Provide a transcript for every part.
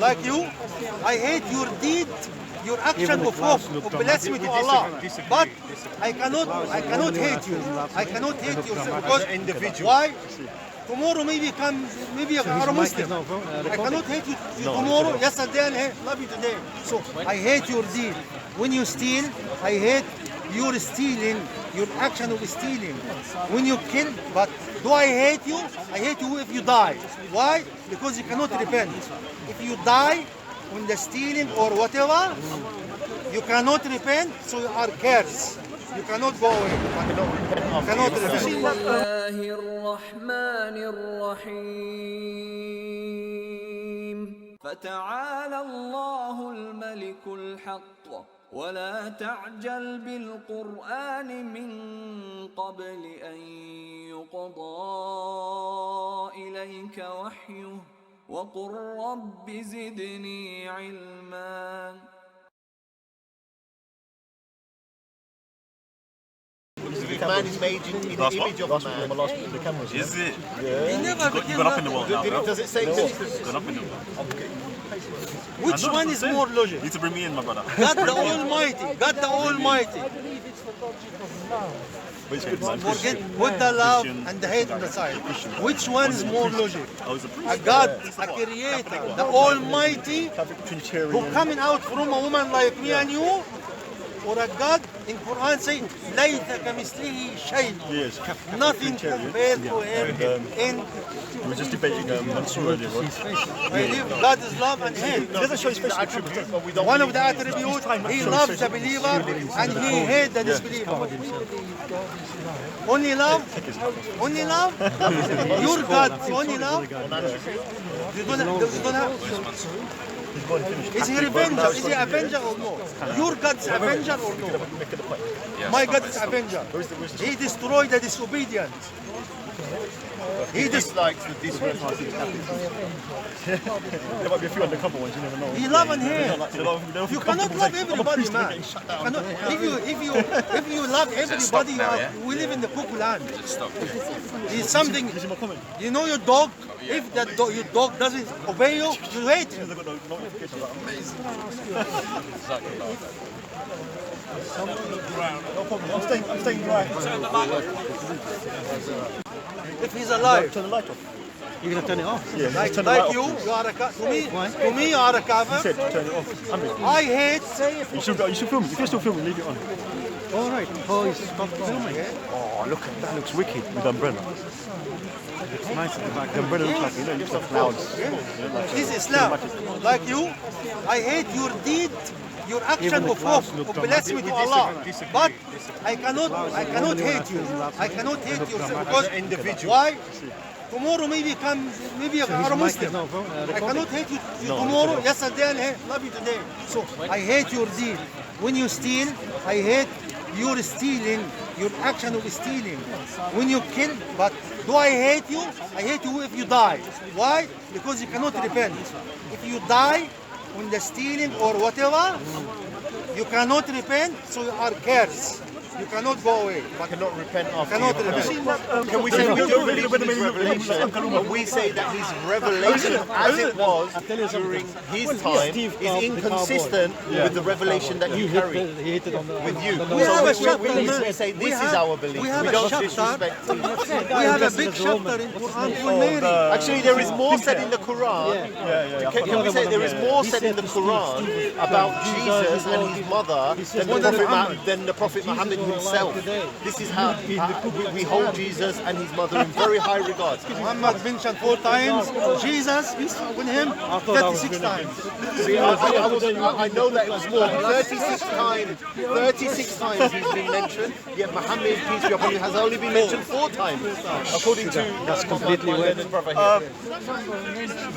like you, I hate your deed, your action of blasphemy to Allah. But I cannot hate you. I cannot hate you because why? Tomorrow maybe you are a Muslim. I cannot hate you tomorrow. Yesterday I love you today. So I hate your deed. When you steal, I hate your stealing, your action of stealing. When you kill, but do I hate you? I hate you if you die. Why? Because you cannot repent. If you die on the stealing or whatever, you cannot repent, so you are cursed. You cannot go away. You cannot repent. فتعالى الله الملك الحق ولا تعجل بالقرآن من قبل أن يقضى إليك وحيه وقل رب زدني علما. Man is made in the image of a man. Is it? He never You've gone up in the world now, bro. Does it say Gone up in the world. Which one is more logic? You need to bring me in, my brother. God the Almighty. God the Almighty. Forget, put the love and the hate on the side. Which one is more logic? A God, a creator, the Almighty, who coming out from a woman like me and you, or a God in Quran saying, لَيْسَ كَمِثْلِهِ شَيْءٌ. Yes. Nothing compared to him. And We were just debating Mansour earlier on. I believe God is love and hate. He doesn't show his face attributes. One of the attributes, he loves the believer and he hates the disbeliever. Only love? Only love? Your God, only love? You don't have. Is he revenger? Is he avenger or no? Your God is avenger or no? My God is avenger. He destroyed the disobedient. He dislikes the disrespect. There might be a few undercover ones, you never know. He love and hate. You cannot love everybody, man. If you love everybody, we live in the cuckoo land. It's something. You know your dog. If your dog doesn't obey you, you hate him. No problem. I'm staying dry. If he's alive. Turn the light off. You're going to turn it off? Yeah, Like turn the light you, off. you are a to me, you are a kafir. Said, turn it off. I hate. You should film it. If you're still filming, leave it on. All right. Oh, he's stopped filming. Oh, look, that looks wicked with the umbrella. It's nice at the back. The umbrella looks like, you know, looks like clouds. This is Islam. Like you, I hate your deed, your action of blasphemy to Allah. But I cannot hate you. I cannot hate you because why? Tomorrow maybe you are a Muslim. I cannot hate you tomorrow. Yesterday I love you today. So I hate your deed. When you steal, I hate your stealing, your action of stealing. When you kill, but do I hate you? I hate you if you die. Why? Because you cannot repent. If you die on the stealing or whatever, you cannot repent, so you are cursed. You cannot go away. But cannot repent after. Cannot repent. Can we say we don't believe in his revelation? But we say that his revelation, as it was during his time, is inconsistent with the revelation that you carry with you. We have a chapter. We say this is our belief. We have a don't chapter. disrespect. We have a big chapter in Quran for Mary. Actually, there is more said in the Quran. Can we say there is more said in the Quran about Jesus and his mother than the Prophet Muhammad himself? This is how we hold Jesus and his mother in very high regard. Muhammad mentioned 4 times. Jesus, peace with him, 36 times. See, I know that it was more. 36 times. 36 times he's been mentioned. Yet Muhammad, peace be upon him, has only been mentioned 4 times, according to That's completely weird. brother here.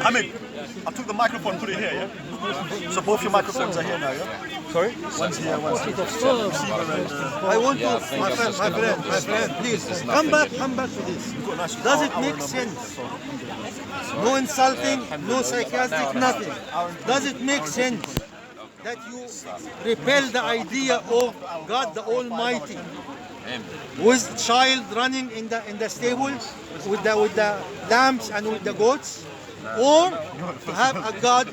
Hamid, I took the microphone, put it here, yeah? So both your microphones are here now, yeah? Sorry? One's here, one's here. I want to, my friend, please, come back to this. Does it make sense? No insulting, no sarcastic, nothing. Does it make sense that you repel the idea of God the Almighty with child running in the stable with the lambs and with the goats? or to have a God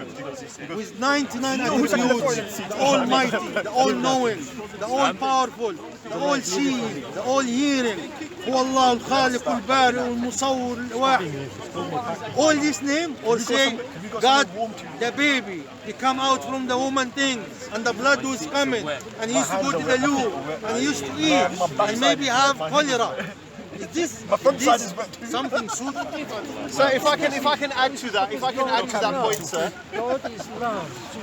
with 99 attributes, the Almighty, the All-Knowing, the All-Powerful, the All-Seeing, the All-Hearing, هو الله الخالق البارئ المصور الواحد. All this name, or say God, the baby, he come out from the woman thing, and the blood was coming, and he used to go to the loo, and he used to eat, and maybe have cholera. Is this something suitable? So if I can add to that, point, sir. God is love.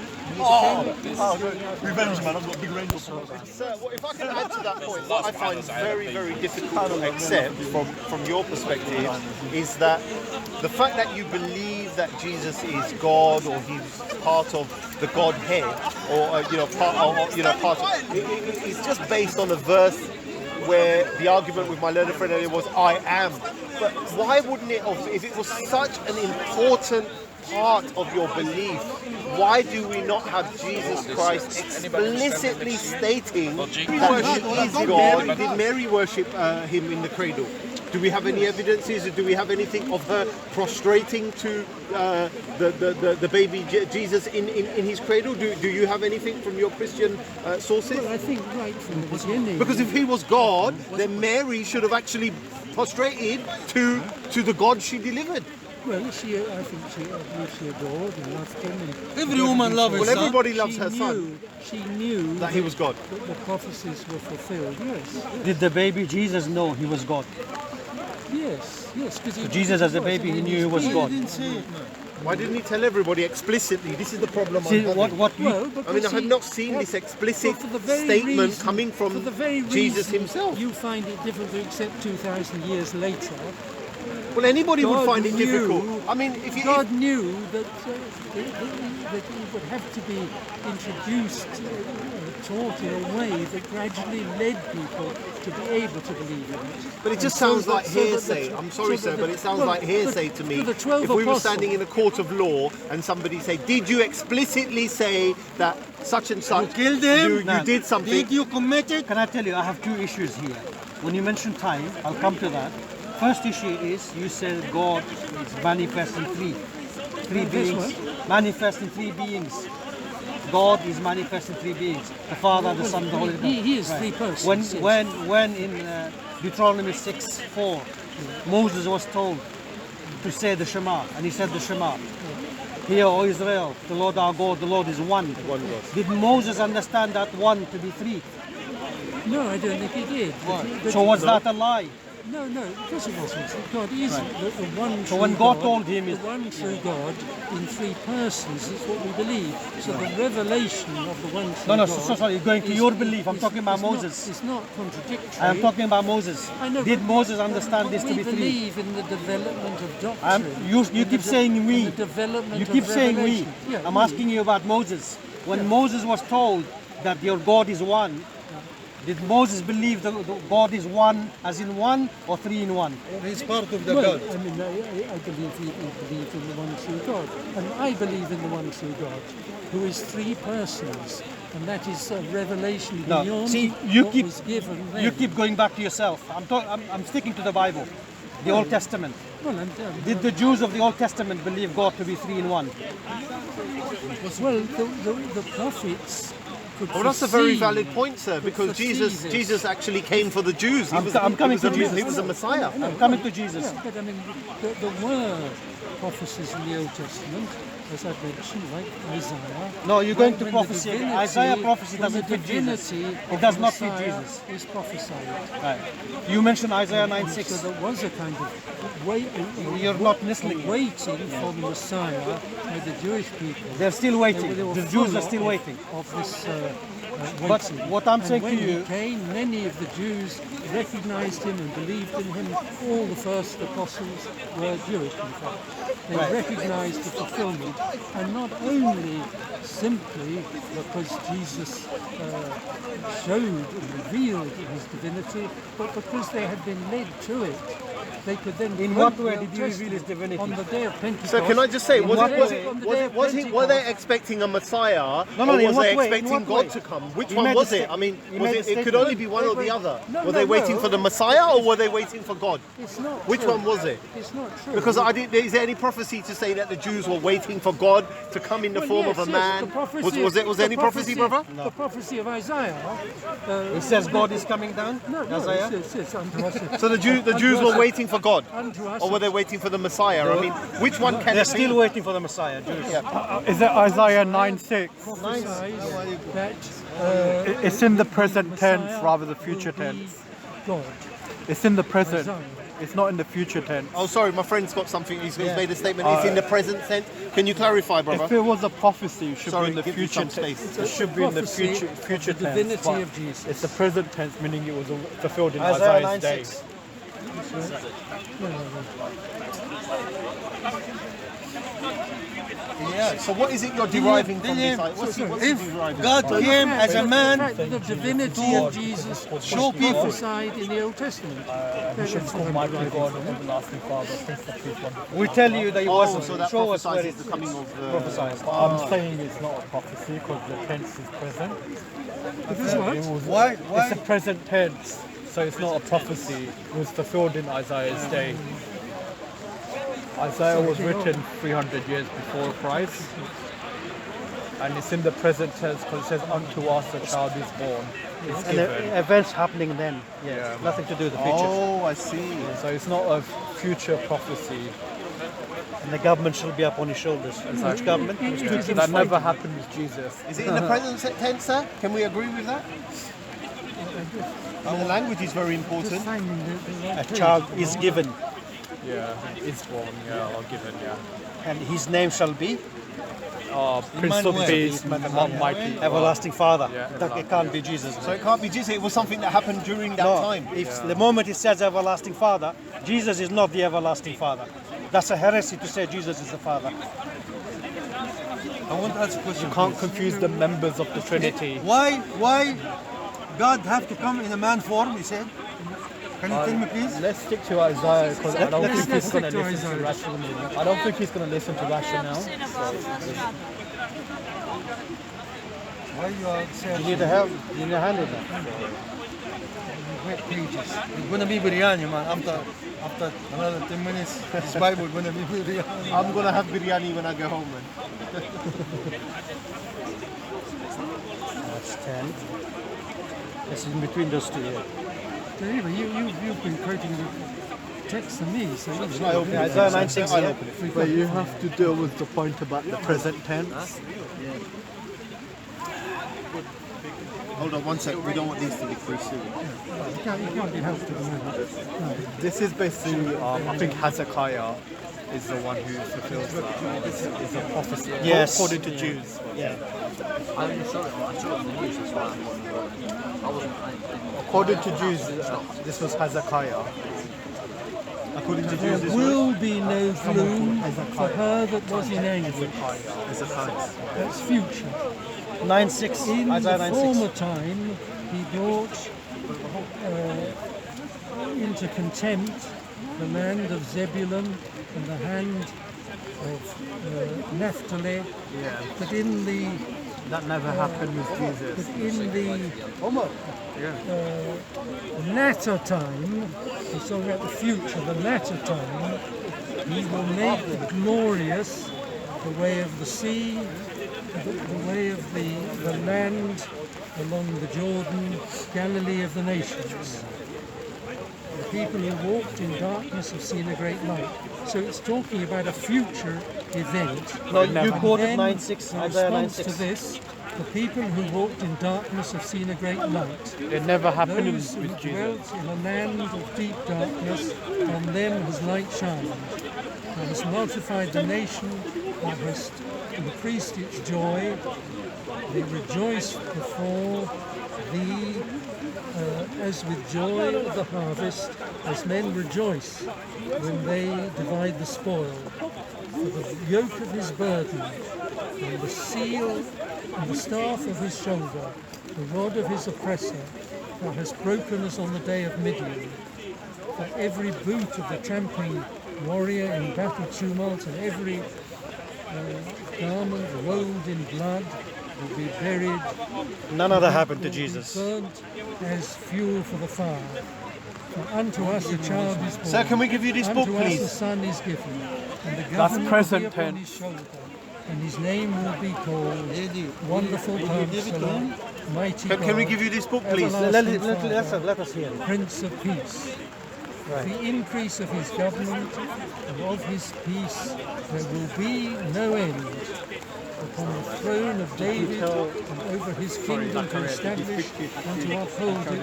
Revenge, man. I've got big range of swords. Sir, if I can add to that point, what I find very, very difficult to accept from your perspective is that the fact that you believe that Jesus is God, or he's part of the Godhead, or part of, it's just based on a verse where the argument with my learned friend earlier was I am. But why wouldn't it have, if it was such an important part of your belief, why do we not have Jesus Christ explicitly stating that he is God? Did Mary worship him in the cradle? Do we have any evidences, or do we have anything of her prostrating to the baby Jesus in his cradle? Do you have anything from your Christian sources? Well, I think right from the beginning. Because if he was God, then Mary should have actually prostrated to the God she delivered. Well, I think she adored and loved him. And Every woman loves her Well, son. everybody loves her son. She knew That he was God. That the prophecies were fulfilled. Yes, Did the baby Jesus know he was God? yes. Because Jesus as a baby, he knew he was God. He didn't say it. Why didn't he tell everybody explicitly? This is the problem. See, I'm having. what you, Well, I mean, I have not seen this explicit statement coming from Jesus himself. You find it difficult to accept 2,000 years later. Well, anybody would God find it knew- difficult. I mean, if you... God knew that it would have to be introduced, taught in a way that gradually led people to be able to believe in it. But it just And sounds so like that- so that hearsay. the- I'm sorry, so sir, that but the- it sounds well, like hearsay the- to me. the 12 If we were apostles- standing in a court of law and somebody say, did you explicitly say that such and such, killed him? you did something? Did you commit it? can I tell you, I have two issues here. When you mention time, I'll come to that. First issue is you said God is manifest in three beings. Manifest in three beings. God is manifest in three beings. The Father, the Son, the Holy Ghost. He is three persons. yes. When in Deuteronomy 6:4, Moses was told to say the Shema, and he said the Shema. Hear, O Israel, the Lord our God, the Lord is one. One God. Did Moses understand that one to be three? No, I don't think he did. But So was that a lie? No, because it wasn't. God is the one true So when God God, told him the is- one true God in three persons is what we believe. So the revelation of the one true No, God. sorry, you're going to your belief. I'm talking about Moses. It's not contradictory. I am talking about Moses. I know, Did but- Moses understand but this to we be three? believe in the development of doctrine. You in keep the saying in we. the development You of keep saying we. revelation. Yeah, I'm we. asking you about Moses. When Moses was told that your God is one, did Moses believe the God is one as in one or three in one? He's part of the Well, God. I mean, I believe he believed in the one true God. And I believe in the one true God, who is three persons. And that is a revelation No, beyond see, you what keep was given then. you keep going back to yourself. I'm sticking to the Bible, the Old Testament. Well, Did the Jews of the Old Testament believe God to be three in one? well, the prophets could Well, that's a very foresee- valid point, sir, because foresee this. Jesus actually came for the Jews. I'm coming to He Jesus. was a Messiah. I'm coming to Jesus. Yeah, but I mean, there were prophecies in the Old Testament, as I've mentioned, like Isaiah. No, you're going to When the prophecy. divinity- Isaiah prophecy when doesn't the fit Jesus. divinity It of does the not fit Messiah Jesus. is prophesied. Right. You mentioned Isaiah So 9:6. there was a kind of You're not listening. waiting for the Messiah by the Jewish people. They're still waiting. They were The Jews full are still of- waiting. Of this But waiting. what I'm And saying to when you- he came, many of the Jews recognized him and believed in him. All the first apostles were Jewish, in fact. They recognized the fulfillment, and not only simply because Jesus showed and revealed his divinity, but because they had been led to it they could then. In quote what way the did Old he reveal his Testament divinity? on the day of Pentecost? So can I just say, In what way? were they expecting a Messiah, No, or in was what they way? In expecting what way? God to come? Which He one made was a it? I mean, he was made it? a It could statement. only be one or the other. No, Were they waiting for the Messiah, or were they waiting for God? It's not Which true. one was it? It's not true. Because is there any prophecy to say that the Jews were waiting for God to come in the Well, form yes, of a yes, man? the prophecy- Was there any prophecy, brother? The prophecy of Isaiah. He says God is coming down. No, Isaiah? it's unto us. So the Jews were waiting for God, Unto us. or were they waiting for the Messiah? I mean, which one can They're it be? still waiting for the Messiah. Jews. Is it Isaiah 9:6? prophesied that It's in the present Messiah tense rather than the future will be tense. God. It's in the present. Isaiah. It's not in the future tense. Oh, sorry, my friend's got something. He's made a statement. It's in the present tense. Can you clarify, brother? If it was a prophecy, it should Sorry, be in the give me future some tense. space. It should be in the Prophecy future of the tense. divinity but of Jesus. It's the present tense, meaning it was fulfilled in Isaiah Isaiah's day. 9:6. Yeah. So what is it you're deriving from this? What's he If deriving? God came as a The man, fact that the divinity of Jesus show was people. prophesied in the Old Testament. He should call mighty God, everlasting Father, Prince of Peace, Wonderful. We tell you that he wasn't. so that Show us where prophesies it's the coming of the... prophesied. I'm saying it's not a prophecy because the tense is present. It is what? why? It's the present tense, so it's not a prophecy. It was fulfilled in Isaiah's day. Isaiah was written 300 years before Christ, and it's in the present tense because it says, "Unto us a child is born, is And given." the events happening then. Yes. Yeah. Nothing to do with the future. Oh, I see. So it's not a future prophecy. And the government shall be up on his shoulders. Which government? That never happened with Jesus. Is it in the present tense, sir? Can we agree with that? The language is very important. Finding the right A page. child is given, Yeah, is born, yeah, or given, yeah. and his name shall be Prince of Peace, Mighty. Everlasting Father. Yeah, It can't be Jesus. So it can't be Jesus. It was something that happened during that No, time. if the moment it says Everlasting Father, Jesus is not the Everlasting Father. That's a heresy to say Jesus is the Father. I want to ask a question. You can't confuse the members of the Trinity. Why God have to come in a man form, he said? Can you tell me please? Let's stick to Isaiah because I don't think he's going to stick to listen to Isaiah. rationale. I don't think he's going to listen to rationale. Why you are You saying need a help. You need a hand in that. web pages? It's gonna be biryani, man. After another 10 minutes, this Bible gonna be biryani. I'm gonna have biryani when I go home, man. That's 10. This is in between those two. Yeah. Anyway, you've been quoting the text to me, so you I open it. Isaiah 9:6. I'll Yeah. open it. But you have to deal with the point about the present tense. Hold on one sec. We don't want these to be too soon. You can't be helped at the moment. This is basically, I think Hezekiah is the one who fulfills that. It's a prophecy, Yes. according to Jews. Yeah. According to Jews, this was Hezekiah. According to There Jews, this will be no gloom for her that was in anguish. Hezekiah. That's future. 9:6. In Isaiah the 9:6. former time, he brought into contempt the land of Zebulun and the hand of Naphtali. But in the That never happened with Jesus. latter time, he's talking about the future, the latter time, he will make glorious the way of the sea, the way of the land along the Jordan, Galilee of the nations. The people who walked in darkness have seen a great light. So it's talking about a future event. No, you quoted Then, 9:6. in Isaiah response to 9:6. this, the people who walked in darkness have seen a great light. It never happened Those who with Jesus. dwelt in a land of deep darkness, on them has light shined. Thou hast multiplied the nation, thou hast increased its joy. They rejoice before thee as with joy of the harvest, as men rejoice when they divide the spoil. For the yoke of his burden, and the seal and the staff of his shoulder, the rod of his oppressor, thou hast broken us on the day of Midian. that every boot of the tramping warrior in battle tumult and every garment robed in blood will be buried. None of that happened to Jesus. Burnt as fuel for the fire. For unto us a child is born. Sir, can we give you this book, Unto us a please? son is given, and the government present will be upon his shoulder. And his name will be called Wonderful Counselor, Mighty God. Can we give you this book, please? Everlasting Father, Let us hear it. Prince of Peace. The increase of his government and of his peace there will be no end. Upon the throne of David and over his kingdom to establish and to uphold it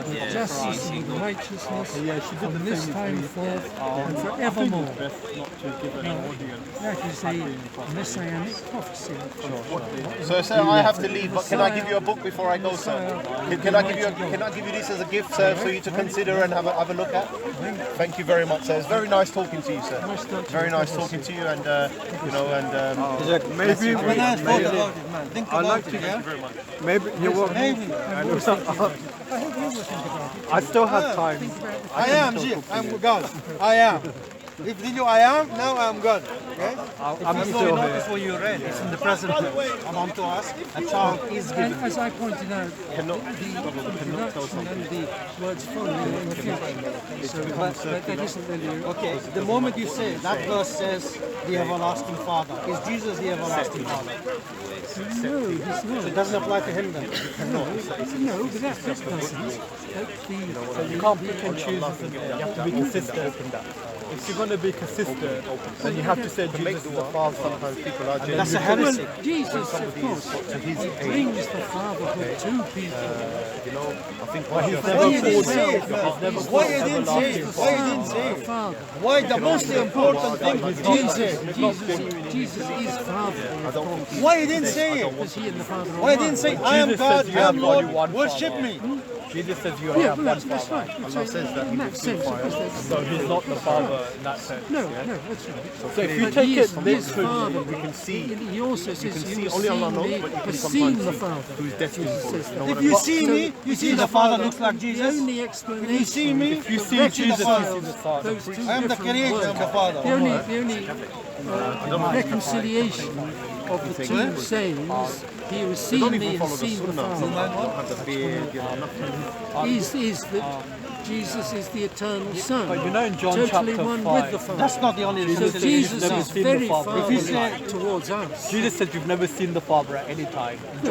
with justice and with righteousness from this time forth and forevermore. Now, that is a messianic prophecy. So, sir, I have to leave, but can I give you a book before I go, sir? Can I give you this as a gift, sir, for you to consider and have a look at? Thank you very much, sir. It's very nice talking to you, sir. Very nice talking to you, and Maybe When I thought about it, man. Think about it, yeah? maybe you will. Maybe. I still have time. I am, G. I'm God. I am. If you I am, now I'm God. Okay? I'm still here. Notice what you read. It's in the present tense. And unto us, a child is And given. as I pointed out, the introduction and the words following in the future. So that isn't really... Okay, the moment you say that verse says the everlasting Father, is Jesus the everlasting Father? No, he's not. It doesn't apply to him then. No, but that doesn't. You can't pick and choose, isn't it? You have to be consistent. If you're going to be consistent, then you have to say Jesus is the Father. sometimes people are That's a heresy. Well, Jesus, of course, he brings the fatherhood to people. Why you didn't say it, man? Why you didn't say it? Why you didn't say it? Father. Why the most important thing you didn't say? Jesus is Father. Why you didn't say it? Because he and the Father are Why you one. didn't say I am God, I am Lord, worship me? Jesus says you Yeah, have well, one that's Father. right. Allah says that in that sense. So he's not the Father in that sense. No, that's right. So if you But take he it is literally, Father. we can see. He also says, see you only have Allah seen knows, me, but you can have sometimes seen the see Father. who's destined Jesus for says it. that. If you see me, you see the Father. Looks like The Jesus. only explanation. If you see me, if you that see Jesus, you see the Father. those two I am the different creator, I am words. the Father. The only reconciliation of the two sayings, he who has seen me and seen the Father, is that Jesus is the eternal Son, But you know in John totally chapter one 5, with the Father. That's not the only So reconciliation. Jesus never is seen the very Father. far If you towards us. Jesus says you've never seen the Father at any time in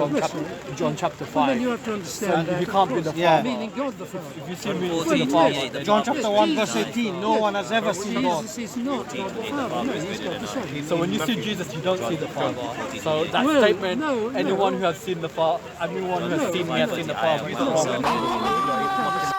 John chapter Well, then 5. you have to understand So that. you can't be the of course, Father. Meaning God the Father. If you see me, you see the Father. John chapter 1 verse 18, no one has ever seen God. Jesus is not God the Father. No, he's God the Son. So when you see Jesus, you don't see the Father. So that Well, statement, no, anyone who has seen the Father, anyone who has seen me has seen the Father. Is wrong.